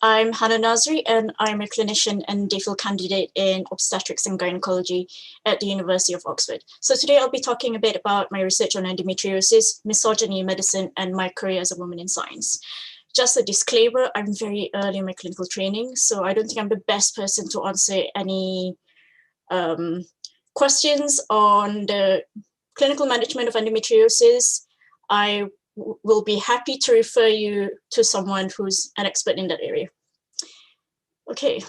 I'm Hannah Nazri, and I'm a clinician and DPhil candidate in obstetrics and gynecology at the University of Oxford. So today I'll be talking a bit about my research on endometriosis, misogyny in medicine, and my career as a woman in science. Just a disclaimer, I'm very early in my clinical training, so I don't think I'm the best person to answer any questions on the clinical management of endometriosis. I will be happy to refer you to someone who's an expert in that area. Okay.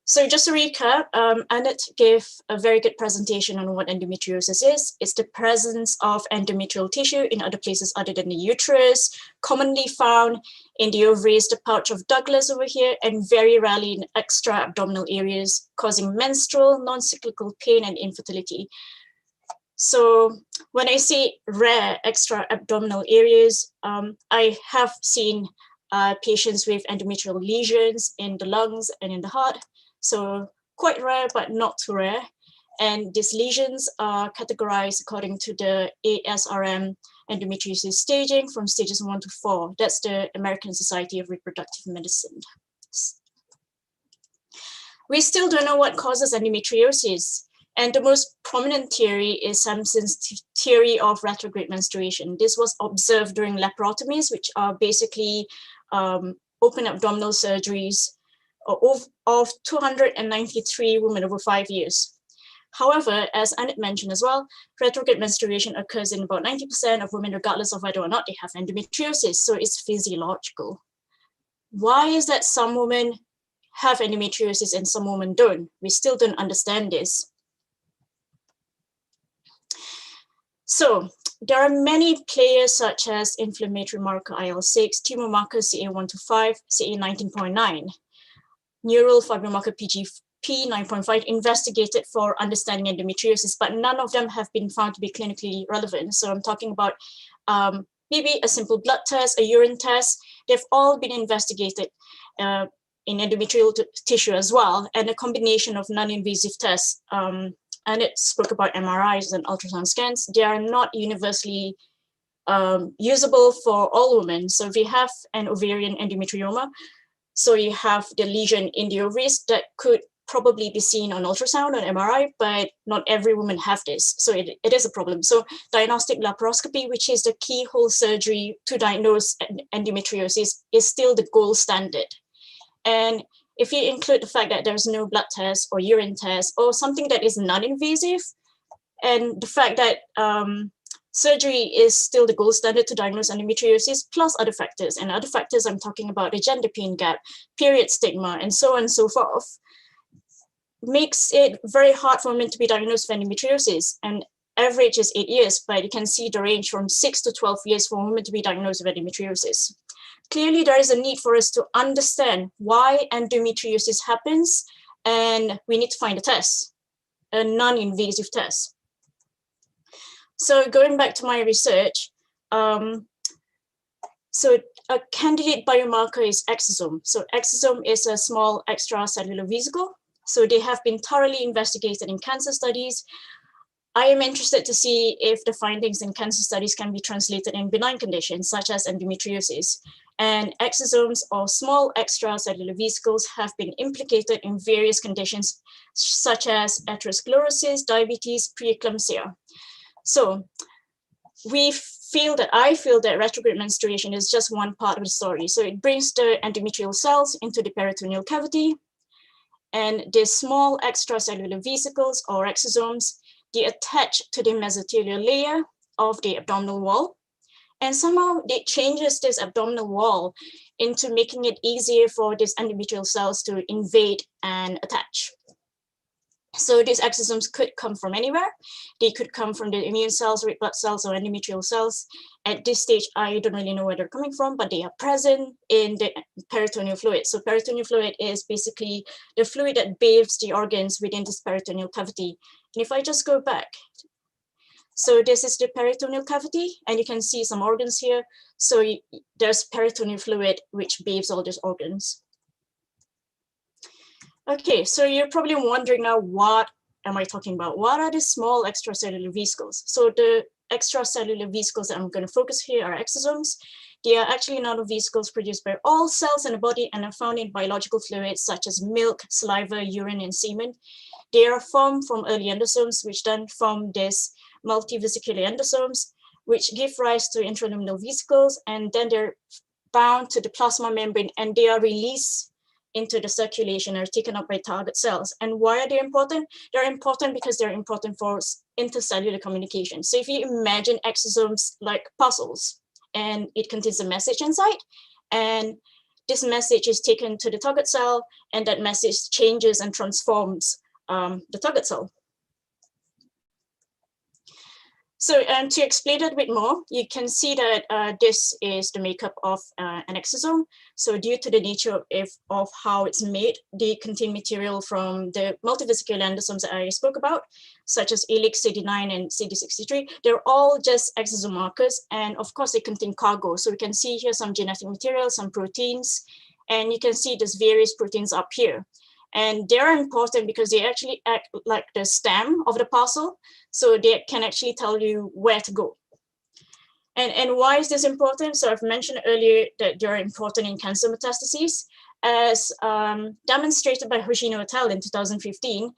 So just to recap, Annette gave a very good presentation on what endometriosis is. It's the presence of endometrial tissue in other places other than the uterus, commonly found in the ovaries, the pouch of Douglas over here, and very rarely in extra abdominal areas, causing menstrual, non-cyclical pain and infertility. So when I say rare extra abdominal areas, I have seen patients with endometrial lesions in the lungs and in the heart. So quite rare, but not too rare. And these lesions are categorized according to the ASRM endometriosis staging from stages 1 to 4. That's the American Society of Reproductive Medicine. We still don't know what causes endometriosis. And the most prominent theory is Sampson's theory of retrograde menstruation. This was observed during laparotomies, which are basically open abdominal surgeries of 293 women over 5 years. However, as Annette mentioned as well, retrograde menstruation occurs in about 90% of women, regardless of whether or not they have endometriosis, so it's physiological. Why is that some women have endometriosis and some women don't? We still don't understand this. So there are many players such as inflammatory marker IL-6, tumor markers CA125, CA19.9, neural fibromarker PGP 9.5 investigated for understanding endometriosis, but none of them have been found to be clinically relevant. So I'm talking about maybe a simple blood test, a urine test. They've all been investigated in endometrial tissue as well, and a combination of non-invasive tests. And it spoke about MRIs and ultrasound scans. They are not universally usable for all women. So if you have an ovarian endometrioma, so you have the lesion in the ovaries that could probably be seen on ultrasound or MRI, but not every woman have this. So it is a problem. So diagnostic laparoscopy, which is the keyhole surgery to diagnose endometriosis, is still the gold standard. And if you include the fact that there's no blood test or urine test or something that is non-invasive, and the fact that surgery is still the gold standard to diagnose endometriosis, plus other factors. And other factors I'm talking about, the gender pain gap, period stigma, and so on and so forth, makes it very hard for women to be diagnosed with endometriosis. And average is 8 years, but you can see the range from 6 to 12 years for women to be diagnosed with endometriosis. Clearly, there is a need for us to understand why endometriosis happens, and we need to find a test, a non-invasive test. So going back to my research, so a candidate biomarker is exosome. So exosome is a small extracellular vesicle. So they have been thoroughly investigated in cancer studies. I am interested to see if the findings in cancer studies can be translated in benign conditions such as endometriosis. And exosomes or small extracellular vesicles have been implicated in various conditions such as atherosclerosis, diabetes, preeclampsia. So I feel that retrograde menstruation is just one part of the story. So it brings the endometrial cells into the peritoneal cavity, and these small extracellular vesicles or exosomes, they attach to the mesothelial layer of the abdominal wall. And somehow it changes this abdominal wall into making it easier for these endometrial cells to invade and attach. So these exosomes could come from anywhere. They could come from the immune cells, red blood cells, or endometrial cells. At this stage, I don't really know where they're coming from, but they are present in the peritoneal fluid. So peritoneal fluid is basically the fluid that bathes the organs within this peritoneal cavity. And if I just go back, so this is the peritoneal cavity, and you can see some organs here. So there's peritoneal fluid which bathes all these organs. Okay, so you're probably wondering now, what am I talking about? What are the small extracellular vesicles? So the extracellular vesicles that I'm going to focus here are exosomes. They are actually nanovesicles produced by all cells in the body and are found in biological fluids such as milk, saliva, urine, and semen. They are formed from early endosomes, which then form these multivesicular endosomes, which give rise to intraluminal vesicles, and then they're bound to the plasma membrane and they are released into the circulation or taken up by target cells. And why are they important? They're important because they're important for intercellular communication. So if you imagine exosomes like puzzles, and it contains a message inside, and this message is taken to the target cell, and that message changes and transforms the target cell. So to explain it a bit more, you can see that this is the makeup of an exosome. So due to the nature of how it's made, they contain material from the multivesicular endosomes that I spoke about, such as ALIX, CD9, and CD63. They're all just exosome markers, and of course they contain cargo. So we can see here some genetic material, some proteins, and you can see there's various proteins up here. And they're important because they actually act like the stem of the parcel. So they can actually tell you where to go. And why is this important? So I've mentioned earlier that they're important in cancer metastases. As demonstrated by Hoshino et al. In 2015,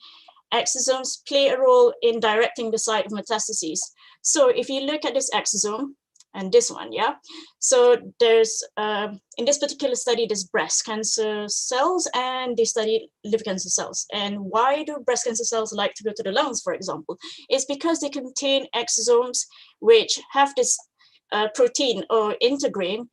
exosomes play a role in directing the site of metastases. So if you look at this exosome, and this one, yeah. So there's, in this particular study, there's breast cancer cells and they study liver cancer cells. And why do breast cancer cells like to go to the lungs, for example? It's because they contain exosomes which have this protein or integrin,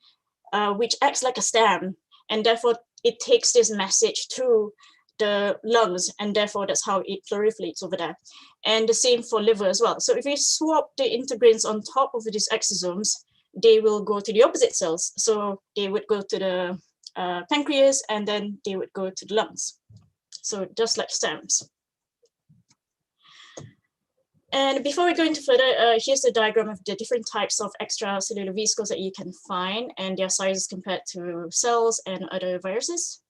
which acts like a stem. And therefore it takes this message through the lungs, and therefore that's how it proliferates over there. And the same for liver as well. So if you swap the integrins on top of these exosomes, they will go to the opposite cells. So they would go to the pancreas, and then they would go to the lungs. So just like stems. And before we go into further, here's a diagram of the different types of extracellular vesicles that you can find and their sizes compared to cells and other viruses.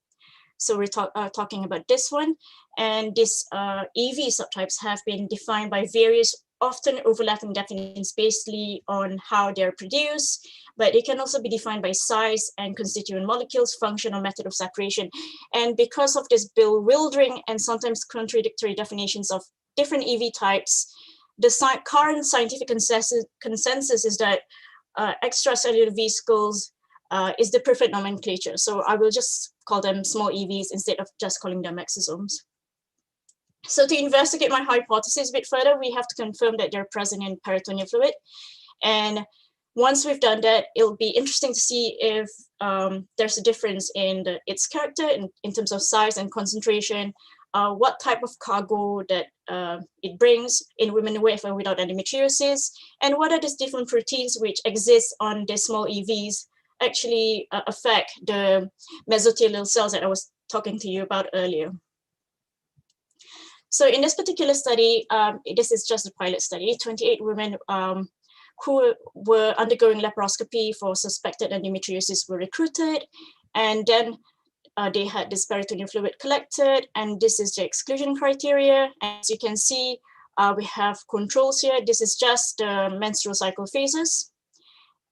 So we're talking about this one, and these EV subtypes have been defined by various often overlapping definitions based on how they're produced, but they can also be defined by size and constituent molecules, function, or method of separation. And because of this bewildering and sometimes contradictory definitions of different EV types, the current scientific consensus is that extracellular vesicles is the preferred nomenclature. So I will just call them small EVs instead of just calling them exosomes. So to investigate my hypothesis a bit further, we have to confirm that they're present in peritoneal fluid. And once we've done that, it'll be interesting to see if there's a difference in its character in terms of size and concentration, what type of cargo that it brings in women with and without endometriosis, and what are these different proteins which exist on the small EVs actually affect the mesothelial cells that I was talking to you about earlier. So in this particular study, this is just a pilot study, 28 women who were undergoing laparoscopy for suspected endometriosis were recruited, and then they had this peritoneal fluid collected, and this is the exclusion criteria. As you can see, we have controls here. This is just the menstrual cycle phases.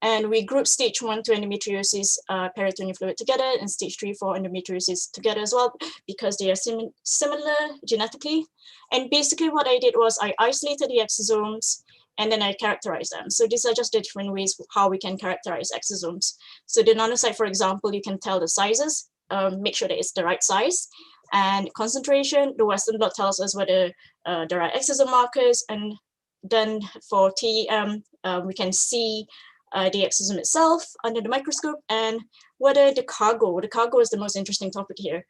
And we group stage 1 to endometriosis peritoneal fluid together, and stage 3 for endometriosis together as well, because they are similar genetically. And basically what I did was I isolated the exosomes and then I characterized them. So these are just the different ways how we can characterize exosomes. So the nanocyte, for example, you can tell the sizes, make sure that it's the right size. And concentration, the Western blot tells us whether there are exosome markers. And then for TEM, we can see the exosome itself under the microscope, and whether the cargo is the most interesting topic here.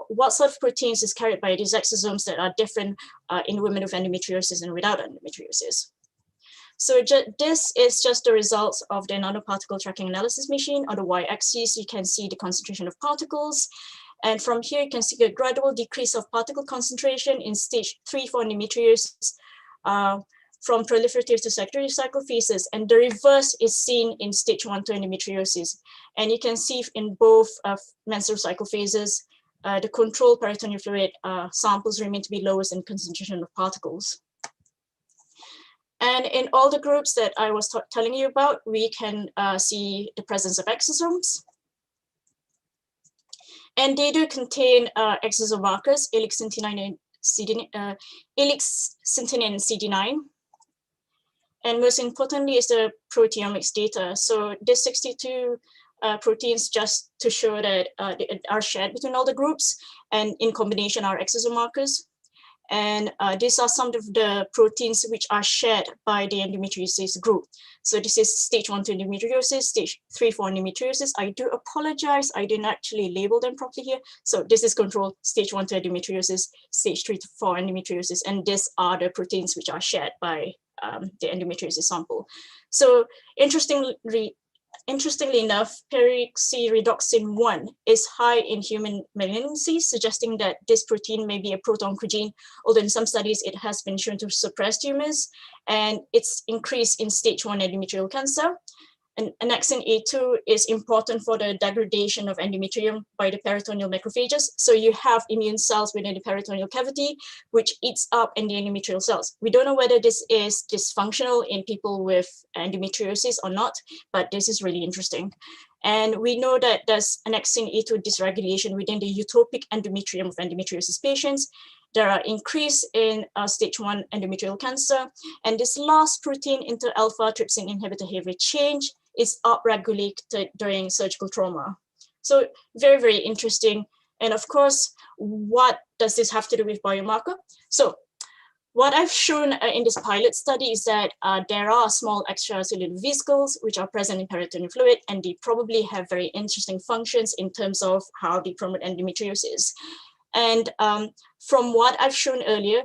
What sort of proteins is carried by these exosomes that are different in women with endometriosis and without endometriosis. So this is just the results of the nanoparticle tracking analysis machine. On the y-axis, you can see the concentration of particles. And from here, you can see a gradual decrease of particle concentration in stage 3 for endometriosis, from proliferative to secondary cycle phases, and the reverse is seen in stage 1 to endometriosis. And you can see in both menstrual cycle phases, the control peritoneal fluid samples remain to be lowest in concentration of particles. And in all the groups that I was telling you about, we can see the presence of exosomes. And they do contain exosome markers, elixintinine and CD9. And most importantly is the proteomics data. So this 62 proteins, just to show that they are shared between all the groups, and in combination are exosome markers. And these are some of the proteins which are shared by the endometriosis group. So this is stage 1 to endometriosis, stage 3 for endometriosis. I do apologize, I didn't actually label them properly here. So this is control, stage 1 to endometriosis, stage 3 to 4 endometriosis, and these are the proteins which are shared by the endometriosis sample. So interestingly enough, peroxyredoxin 1 is high in human malignancies, suggesting that this protein may be a pro-oncogene, although in some studies it has been shown to suppress tumors, and it's increased in stage 1 endometrial cancer. And annexin A2 is important for the degradation of endometrium by the peritoneal macrophages. So you have immune cells within the peritoneal cavity, which eats up the endometrial cells. We don't know whether this is dysfunctional in people with endometriosis or not, but this is really interesting. And we know that there's annexin A2 dysregulation within the utopic endometrium of endometriosis patients. There are increase in stage 1 endometrial cancer, and this last protein inter-alpha trypsin inhibitor heavy change is upregulated during surgical trauma. So very, very interesting. And of course, what does this have to do with biomarker? So what I've shown in this pilot study is that there are small extracellular vesicles which are present in peritoneal fluid, and they probably have very interesting functions in terms of how they promote endometriosis. And from what I've shown earlier,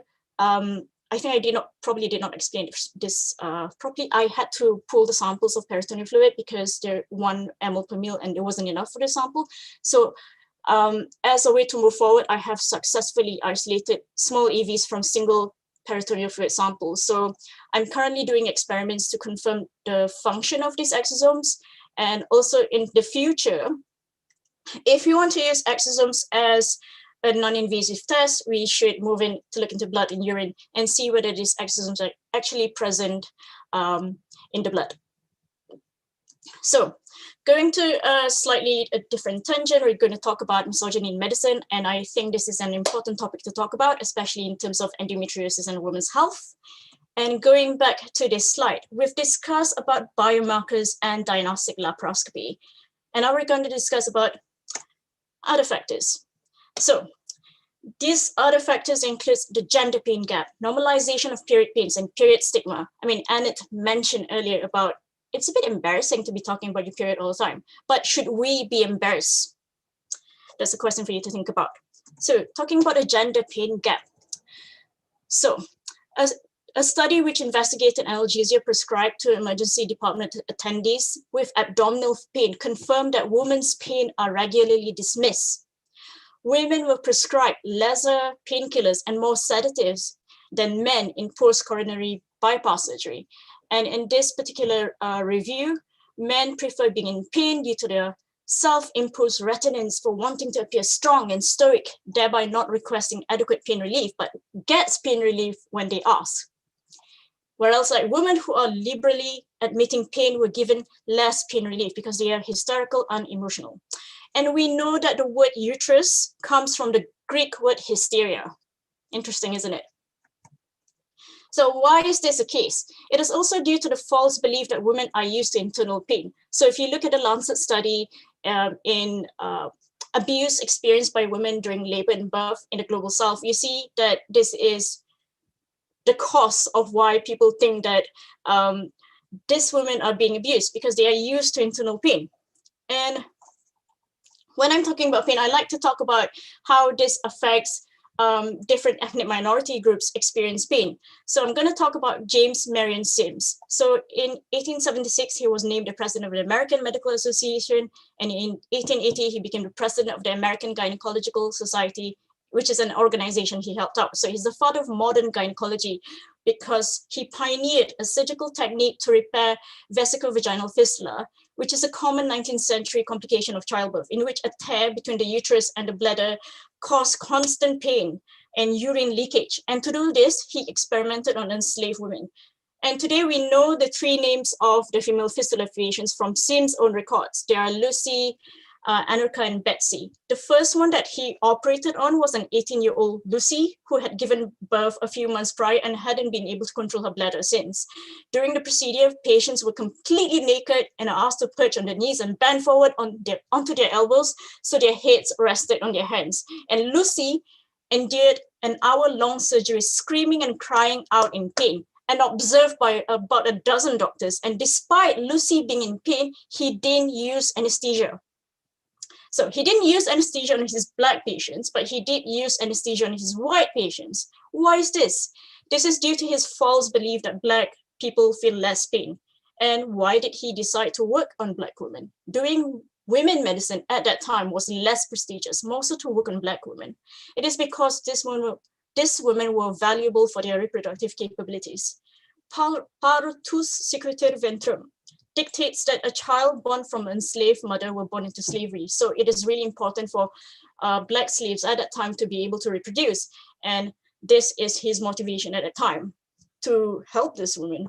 I think I probably did not explain this properly. I had to pull the samples of peritoneal fluid because they're 1 ml per ml and it wasn't enough for the sample. So as a way to move forward, I have successfully isolated small EVs from single peritoneal fluid samples. So I'm currently doing experiments to confirm the function of these exosomes. And also in the future, if you want to use exosomes as a non-invasive test, we should move in to look into blood and urine and see whether these exosomes are actually present in the blood. So going to a slightly different tangent, we're going to talk about misogyny in medicine. And I think this is an important topic to talk about, especially in terms of endometriosis and women's health. And going back to this slide, we've discussed about biomarkers and diagnostic laparoscopy. And now we're going to discuss about other factors. So these other factors include the gender pain gap, normalization of period pains, and period stigma. I mean, Annette mentioned earlier about it's a bit embarrassing to be talking about your period all the time, but should we be embarrassed? That's a question for you to think about. So talking about the gender pain gap. So a study which investigated analgesia prescribed to emergency department attendees with abdominal pain confirmed that women's pain are regularly dismissed. Women were prescribed lesser painkillers and more sedatives than men in post-coronary bypass surgery. And in this particular review, men prefer being in pain due to their self-imposed reticence for wanting to appear strong and stoic, thereby not requesting adequate pain relief, but gets pain relief when they ask. Whereas like women who are liberally admitting pain were given less pain relief because they are hysterical and emotional. And we know that the word uterus comes from the Greek word hysteria. Interesting, isn't it? So why is this the case? It is also due to the false belief that women are used to internal pain. So if you look at the Lancet study in abuse experienced by women during labor and birth in the global south, you see that this is the cause of why people think that these women are being abused because they are used to internal pain. And when I'm talking about pain, I like to talk about how this affects different ethnic minority groups experience pain. So I'm going to talk about James Marion Sims. So in 1876, he was named the president of the American Medical Association. And in 1880, he became the president of the American Gynecological Society, which is an organization he helped out. So he's the father of modern gynecology because he pioneered a surgical technique to repair vesicovaginal fistula, which is a common 19th century complication of childbirth, in which a tear between the uterus and the bladder caused constant pain and urine leakage. And to do this, he experimented on enslaved women. And today we know the three names of the female fistula patients from Sim's own records. They are Lucy, Anarka, and Betsy. The first one that he operated on was an 18-year-old Lucy who had given birth a few months prior and hadn't been able to control her bladder since. During the procedure, patients were completely naked and are asked to perch on their knees and bend forward onto their elbows so their heads rested on their hands. And Lucy endured an hour-long surgery, screaming and crying out in pain, and observed by about a dozen doctors. And despite Lucy being in pain, he didn't use anesthesia. So he didn't use anesthesia on his Black patients, but he did use anesthesia on his white patients. Why is this? This is due to his false belief that Black people feel less pain. And why did he decide to work on Black women? Doing women medicine at that time was less prestigious, mostly to work on Black women. It is because these women were valuable for their reproductive capabilities. Partus sequitur ventrum dictates that a child born from an enslaved mother were born into slavery. So it is really important for Black slaves at that time to be able to reproduce. And this is his motivation at the time, to help this woman.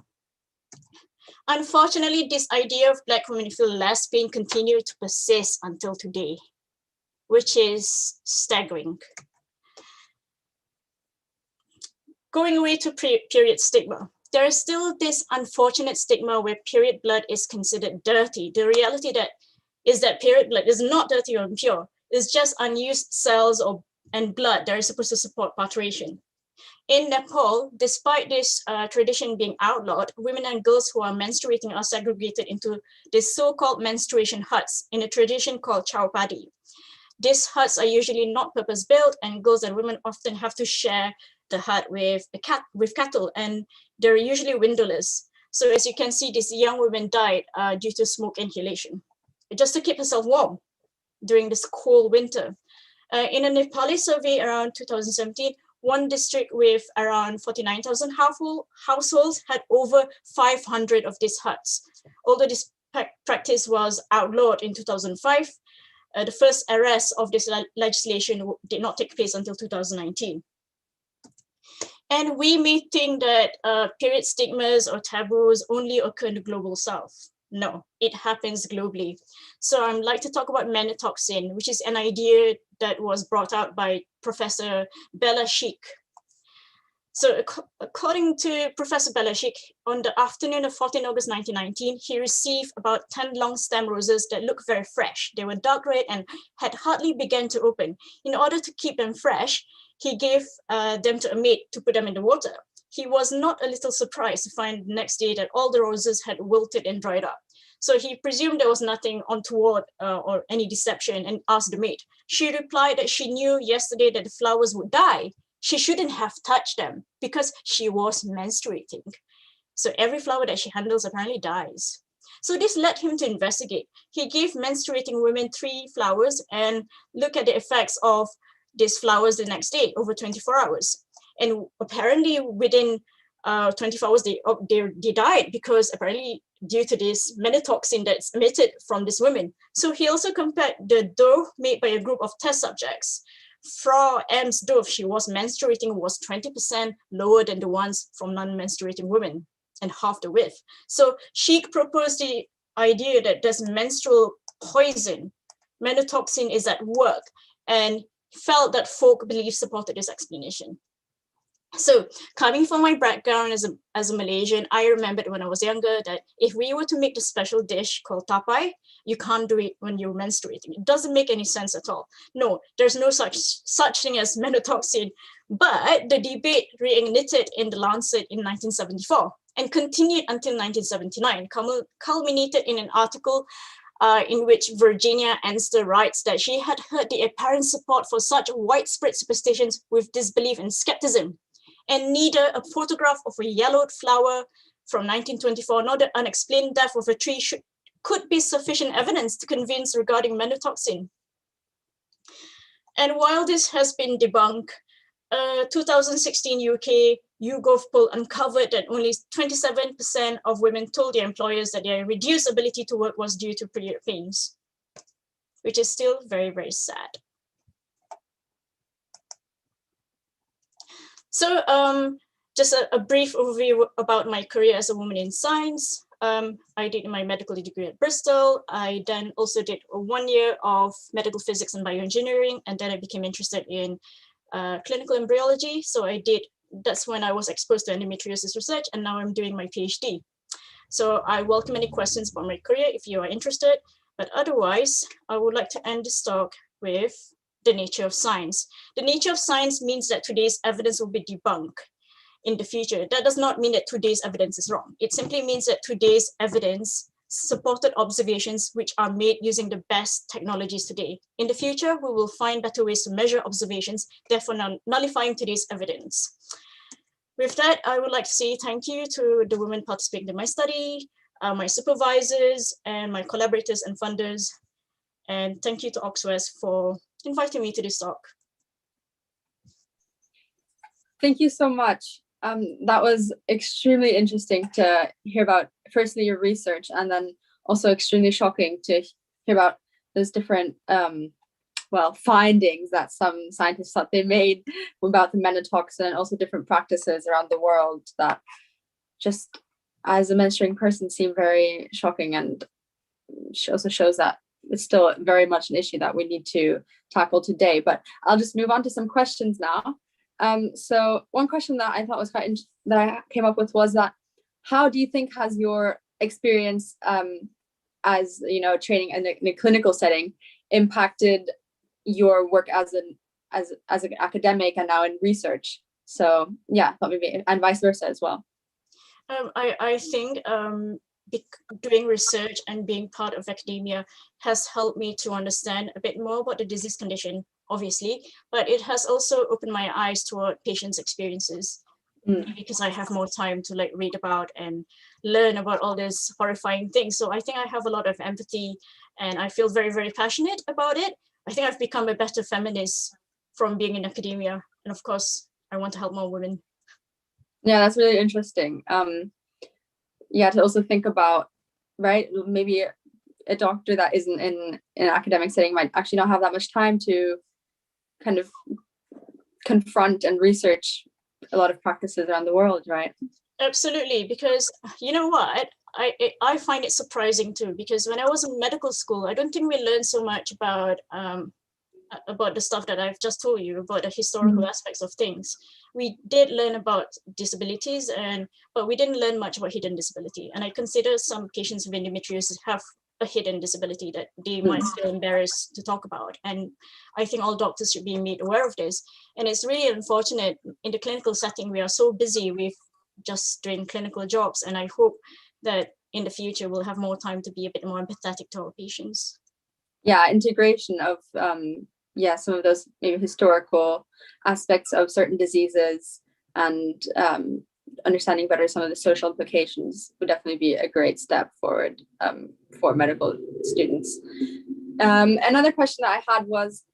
Unfortunately, this idea of Black women feel less pain continued to persist until today, which is staggering. Going away to period stigma. There is still this unfortunate stigma where period blood is considered dirty. The reality is that period blood is not dirty or impure. It's just unused cells and blood that are supposed to support parturition. In Nepal, despite this tradition being outlawed, women and girls who are menstruating are segregated into these so-called menstruation huts in a tradition called chowpadi. These huts are usually not purpose-built, and girls and women often have to share the hut with cattle, and they're usually windowless. So as you can see, this young woman died due to smoke inhalation, just to keep herself warm during this cold winter. In a Nepali survey around 2017, one district with around 49,000 households had over 500 of these huts. Although this practice was outlawed in 2005, the first arrest of this legislation did not take place until 2019. And we may think that period stigmas or taboos only occur in the global south. No, it happens globally. So I'd like to talk about menotoxin, which is an idea that was brought out by Professor Bella Sheikh. So according to Professor Bella Sheikh, on the afternoon of 14 August 1919, he received about 10 long stem roses that looked very fresh. They were dark red and had hardly begun to open. In order to keep them fresh, he gave them to a maid to put them in the water. He was not a little surprised to find the next day that all the roses had wilted and dried up. So he presumed there was nothing untoward or any deception and asked the maid. She replied that she knew yesterday that the flowers would die. She shouldn't have touched them because she was menstruating. So every flower that she handles apparently dies. So this led him to investigate. He gave menstruating women 3 flowers and looked at the effects of these flowers the next day over 24 hours. And apparently within 24 hours, they died because apparently due to this menotoxin that's emitted from these women. So he also compared the dough made by a group of test subjects. Frau M's dough, she was menstruating, was 20% lower than the ones from non-menstruating women and half the width. So Sheikh proposed the idea that there's menstrual poison, menotoxin is at work, and felt that folk belief supported this explanation. So coming from my background as a Malaysian, I remembered when I was younger that if we were to make the special dish called tapai, you can't do it when you're menstruating. It doesn't make any sense at all. No, there's no such thing as menotoxin. But the debate reignited in the Lancet in 1974 and continued until 1979, culminated in an article in which Virginia Anster writes that she had heard the apparent support for such widespread superstitions with disbelief and skepticism. And neither a photograph of a yellowed flower from 1924 nor the unexplained death of a tree could be sufficient evidence to convince regarding menotoxin. And while this has been debunked, 2016 UK YouGov poll uncovered that only 27% of women told their employers that their reduced ability to work was due to period pains, which is still very, very sad. So just a brief overview about my career as a woman in science. I did my medical degree at Bristol. I then also did 1 year of medical physics and bioengineering, and then I became interested in clinical embryology. So that's when I was exposed to endometriosis research, and now I'm doing my PhD. So I welcome any questions about my career if you are interested, but otherwise, I would like to end this talk with the nature of science. The nature of science means that today's evidence will be debunked in the future. That does not mean that today's evidence is wrong. It simply means that today's evidence supported observations which are made using the best technologies today. In the future, we will find better ways to measure observations, therefore nullifying today's evidence. With that, I would like to say thank you to the women participating in my study, my supervisors, and my collaborators and funders. And thank you to OxWEST for inviting me to this talk. Thank you so much. That was extremely interesting to hear about, firstly, your research, and then also extremely shocking to hear about those different findings that some scientists thought they made about the menotoxin, and also different practices around the world that just, as a menstruating person, seem very shocking, and also shows that it's still very much an issue that we need to tackle today. But I'll just move on to some questions now. So one question that I thought was quite that I came up with was that, how do you think has your experience as training in a clinical setting impacted your work as an academic and now in research? So yeah, thought maybe, and vice versa as well. I think doing research and being part of academia has helped me to understand a bit more about the disease condition, obviously, but it has also opened my eyes toward patients' experiences because I have more time to read about and learn about all these horrifying things. So I think I have a lot of empathy, and I feel very, very passionate about it. I think I've become a better feminist from being in academia, and of course, I want to help more women. Yeah, that's really interesting. To also think about, right, maybe a doctor that isn't in an academic setting might actually not have that much time to kind of confront and research a lot of practices around the world, right? Absolutely, because you know what, I find it surprising too, because when I was in medical school, I don't think we learned so much about the stuff that I've just told you, about the historical aspects of things. We did learn about disabilities, but we didn't learn much about hidden disability. And I consider some patients with endometriosis have a hidden disability that they might feel embarrassed to talk about. And I think all doctors should be made aware of this. And it's really unfortunate in the clinical setting, we are so busy with just doing clinical jobs. And I hope that in the future, we'll have more time to be a bit more empathetic to our patients. Yeah, integration of some of those maybe historical aspects of certain diseases, and understanding better some of the social implications would definitely be a great step forward for medical students. Another question that I had was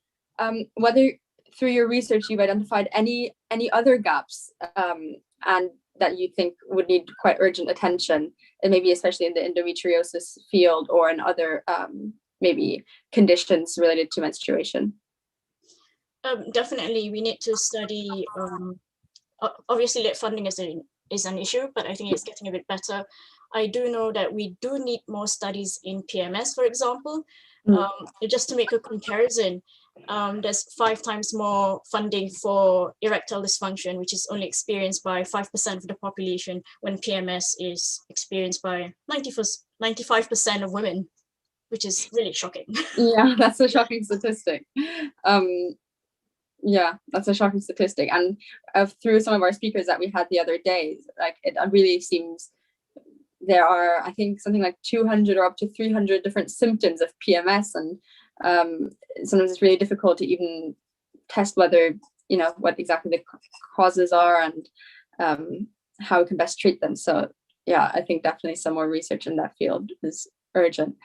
whether through your research you've identified any other gaps and that you think would need quite urgent attention, and maybe especially in the endometriosis field or in other maybe conditions related to menstruation. Definitely, we need to study. Obviously, funding is an issue, but I think it's getting a bit better. I do know that we do need more studies in PMS, for example. Just to make a comparison, there's 5 times more funding for erectile dysfunction, which is only experienced by 5% of the population, when PMS is experienced by 95% of women, which is really shocking. Yeah, that's a shocking statistic. Yeah, that's a shocking statistic. And through some of our speakers that we had the other day, it really seems there are, I think, something like 200 or up to 300 different symptoms of PMS, and sometimes it's really difficult to even test whether, what exactly the causes are and how we can best treat them. So yeah, I think definitely some more research in that field is urgent.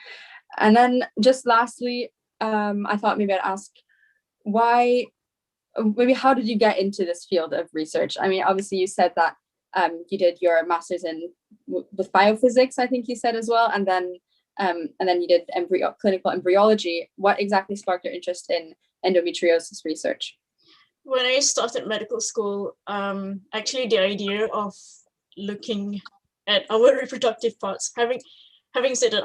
And then just lastly, I thought maybe I'd ask, how did you get into this field of research? I mean, obviously you said that you did your master's with biophysics, I think you said as well, and then you did clinical embryology. What exactly sparked your interest in endometriosis research? When I started medical school, actually the idea of looking at our reproductive parts, having said that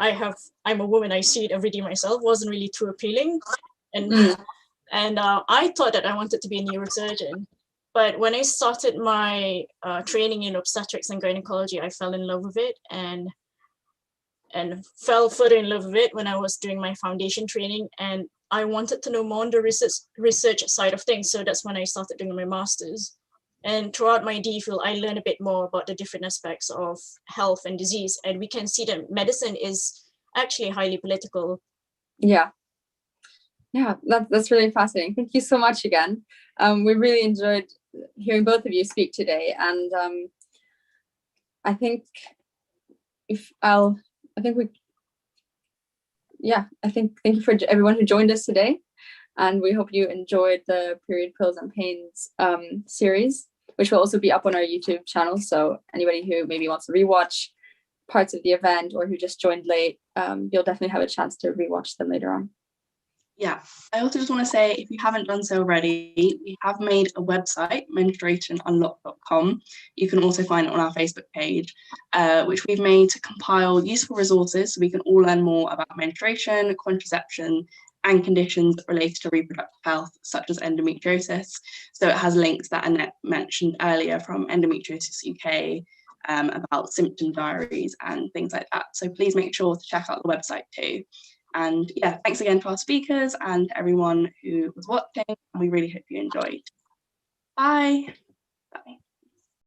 I'm a woman, I see it every day myself, wasn't really too appealing. And I thought that I wanted to be a neurosurgeon. But when I started my training in obstetrics and gynecology, I fell in love with it and fell further in love with it when I was doing my foundation training. And I wanted to know more on the research side of things. So that's when I started doing my master's. And throughout my DPhil, I learned a bit more about the different aspects of health and disease. And we can see that medicine is actually highly political. Yeah. Yeah, that's really fascinating. Thank you so much again. We really enjoyed hearing both of you speak today. And I think thank you for everyone who joined us today. And we hope you enjoyed the Period Pills and Pains series, which will also be up on our YouTube channel. So anybody who maybe wants to rewatch parts of the event or who just joined late, you'll definitely have a chance to rewatch them later on. I also just want to say, if you haven't done so already, we have made a website, menstruationunlocked.com. You can also find it on our Facebook page, which we've made to compile useful resources so we can all learn more about menstruation, contraception, and conditions related to reproductive health, such as endometriosis. So it has links that Annette mentioned earlier from Endometriosis UK, about symptom diaries and things like that. So please make sure to check out the website too. And yeah, thanks again to our speakers and everyone who was watching. We really hope you enjoyed. Bye. Bye.